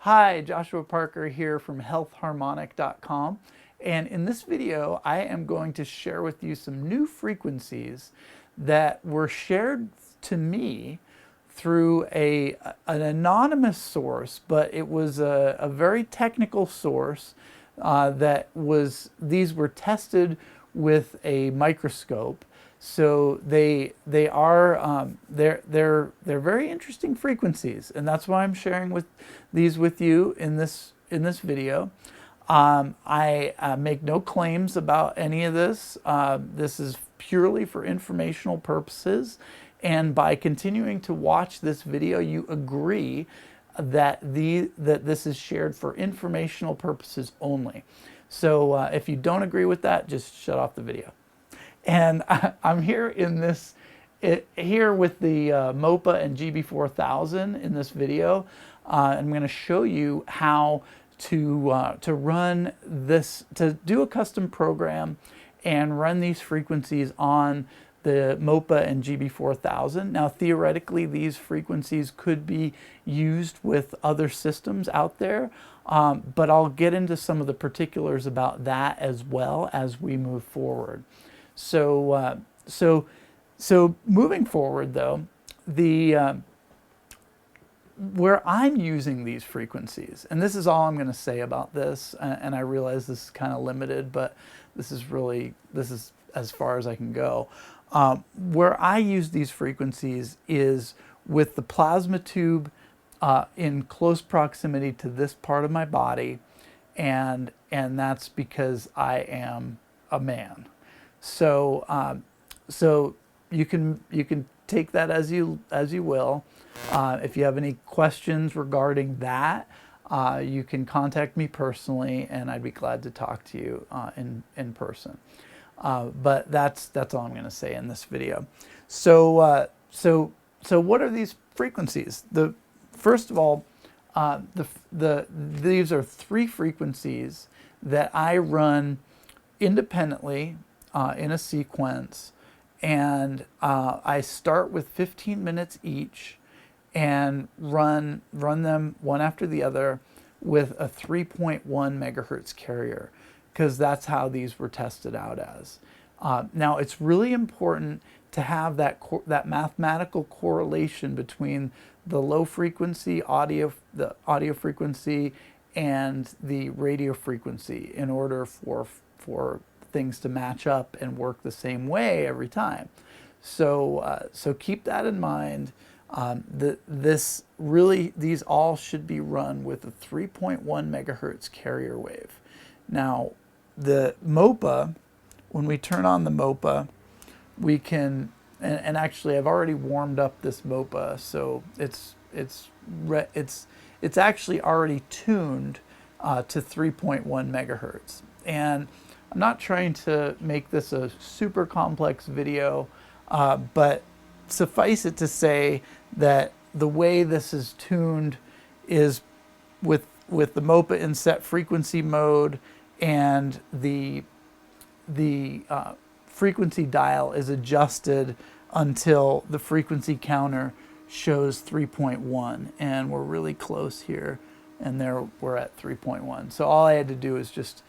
Hi, Joshua Parker here from healthharmonic.com, and in this video I am going to share with you some new frequencies that were shared to me through an anonymous source, but it was a very technical source these were tested with a microscope. So they're very interesting frequencies, and that's why I'm sharing these with you in this video. I make no claims about any of this. This is purely for informational purposes, and by continuing to watch this video, you agree that this is shared for informational purposes only. So if you don't agree with that, just shut off the video. And I'm here here with the MOPA and gb4000 in this video. I'm going to show you how to run this, to do a custom program and run these frequencies on the MOPA and gb4000. Now, theoretically, these frequencies could be used with other systems out there, but I'll get into some of the particulars about that as well as we move forward. So moving forward, though, where I'm using these frequencies, and this is all I'm going to say about this, and I realize this is kind of limited, but this is as far as I can go. Where I use these frequencies is with the plasma tube in close proximity to this part of my body, and that's because I am a man. So so you can take that as you will. If you have any questions regarding that, you can contact me personally, and I'd be glad to talk to you in person. But that's all I'm going to say in this video. So what are these frequencies? First of all, these are three frequencies that I run independently in a sequence, and I start with 15 minutes each and run them one after the other with a 3.1 megahertz carrier, because that's how these were tested out as. Now, it's really important to have that mathematical correlation between the low frequency the audio frequency and the radio frequency in order for things to match up and work the same way every time. So keep that in mind. These all should be run with a 3.1 megahertz carrier wave. Now, the MOPA, when we turn on the MOPA, we can, and actually I've already warmed up this MOPA, so it's actually already tuned to 3.1 megahertz. And I'm not trying to make this a super complex video, but suffice it to say that the way this is tuned is with the MOPA in set frequency mode, and the frequency dial is adjusted until the frequency counter shows 3.1, and we're really close here, and there we're at 3.1. So all I had to do is just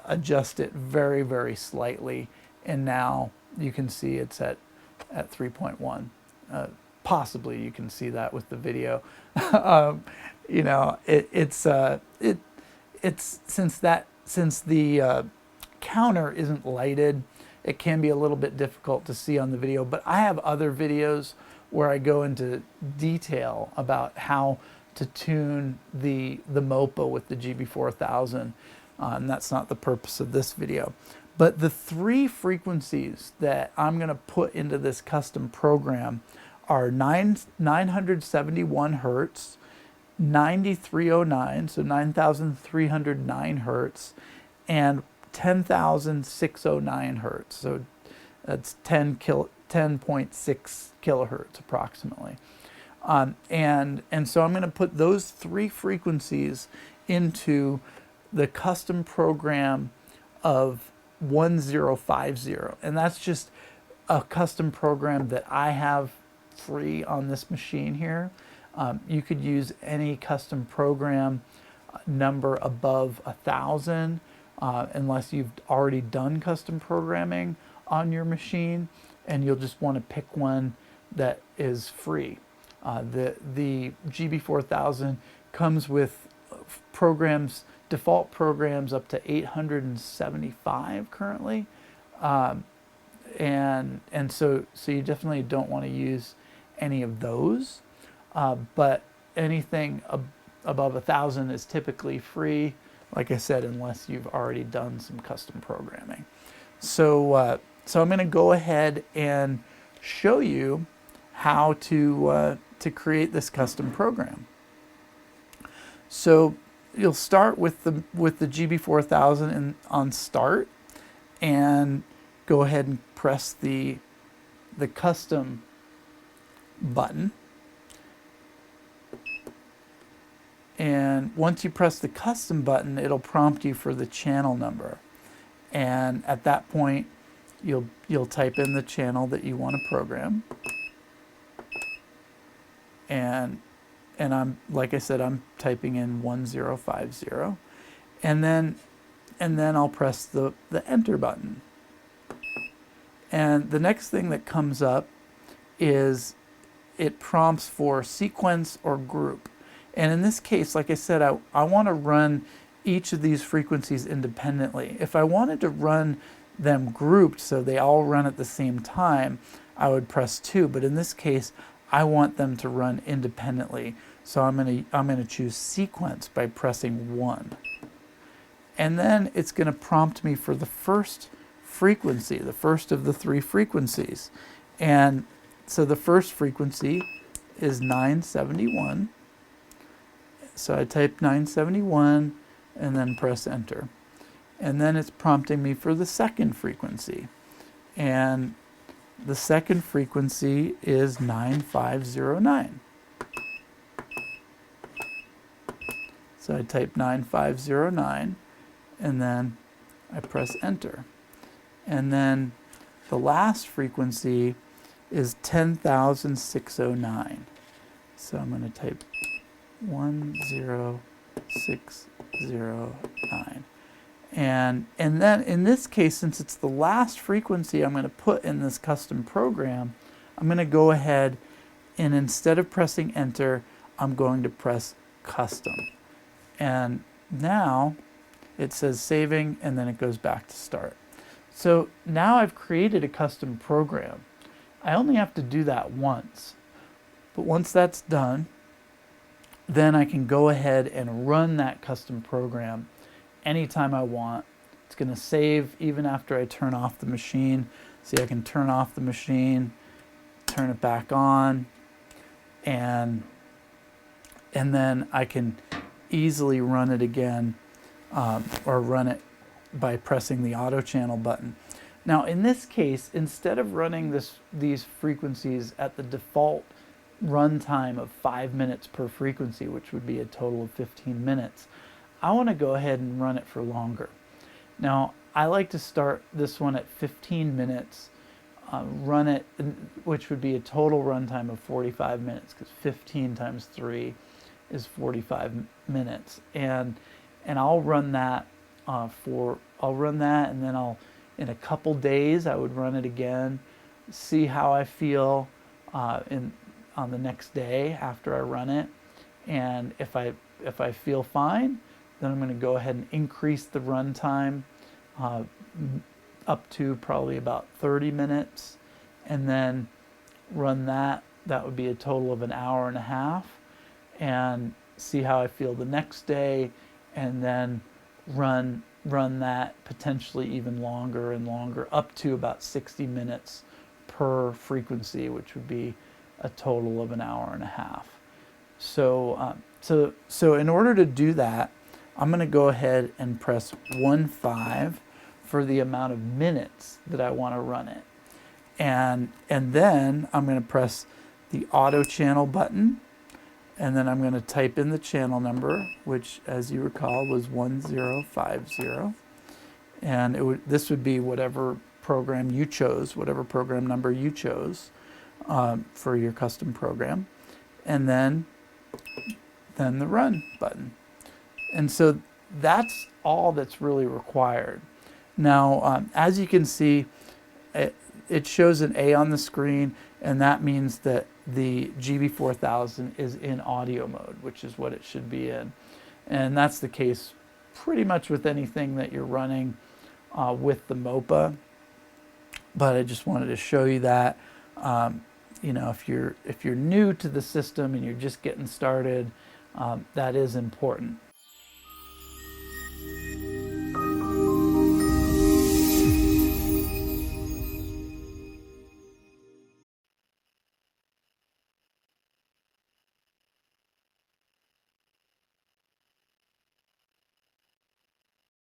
adjust it very, very slightly, and now you can see it's at 3.1. Possibly you can see that with the video. You know, since the counter isn't lighted, it can be a little bit difficult to see on the video, but I have other videos where I go into detail about how to tune the MOPA with the gb4000. And that's not the purpose of this video. But the three frequencies that I'm going to put into this custom program are 971 hertz, 9309, so 9,309 hertz, and 10,609 hertz. So that's 10.6 kilohertz approximately. And so I'm going to put those three frequencies into the custom program of 1050, and that's just a custom program that I have free on this machine here. You could use any custom program number above 1,000 unless you've already done custom programming on your machine, and you'll just want to pick one that is free. The gb4000 comes with programs, default programs up to 875 currently, and so you definitely don't want to use any of those, but anything above 1,000 is typically free, like I said, unless you've already done some custom programming. So so I'm going to go ahead and show you how to create this custom program. So you'll start with the gb4000 on start, and go ahead and press the custom button. And once you press the custom button, it'll prompt you for the channel number. And at that point, you'll type in the channel that you want to program. And I'm, like I said, I'm typing in 1050. And then I'll press the enter button. And the next thing that comes up is it prompts for sequence or group. And in this case, like I said, I want to run each of these frequencies independently. If I wanted to run them grouped so they all run at the same time, I would press 2. But in this case, I want them to run independently. So I'm going to choose sequence by pressing 1. And then it's going to prompt me for the first frequency, the first of the 3 frequencies. And so the first frequency is 971. So I type 971 and then press enter. And then it's prompting me for the second frequency. And the second frequency is 9509. So I type 9509 and then I press enter. And then the last frequency is 10,609. So I'm going to type 10609. And then in this case, since it's the last frequency I'm going to put in this custom program, I'm going to go ahead and instead of pressing enter, I'm going to press custom. And now it says saving, and then it goes back to start. So now I've created a custom program. I only have to do that once. But once that's done, then I can go ahead and run that custom program anytime I want. It's going to save even after I turn off the machine. See, I can turn off the machine, turn it back on, and then I can easily run it again, or run it by pressing the auto channel button. Now in this case, instead of running these frequencies at the default runtime of 5 minutes per frequency, which would be a total of 15 minutes, I want to go ahead and run it for longer. Now I like to start this one at 15 minutes, run it, which would be a total runtime of 45 minutes, because 15 times 3 is 45 minutes, and I'll run that and then in a couple days I would run it again, see how I feel on the next day after I run it, and if I feel fine, then I'm going to go ahead and increase the runtime up to probably about 30 minutes, and then run that. That would be a total of an hour and a half, and see how I feel the next day, and then run that potentially even longer and longer, up to about 60 minutes per frequency, which would be a total of an hour and a half. So in order to do that, I'm going to go ahead and press 15 for the amount of minutes that I want to run it. And then I'm going to press the auto channel button, and then I'm going to type in the channel number, which, as you recall, was 1050. And this would be whatever program you chose, whatever program number you chose for your custom program. And then then the run button. And so that's all that's really required. Now, as you can see, it shows an A on the screen, and that means that the gb4000 is in audio mode, which is what it should be in. And that's the case pretty much with anything that you're running with the MOPA. But I just wanted to show you that. You know, if you're new to the system and you're just getting started, that is important.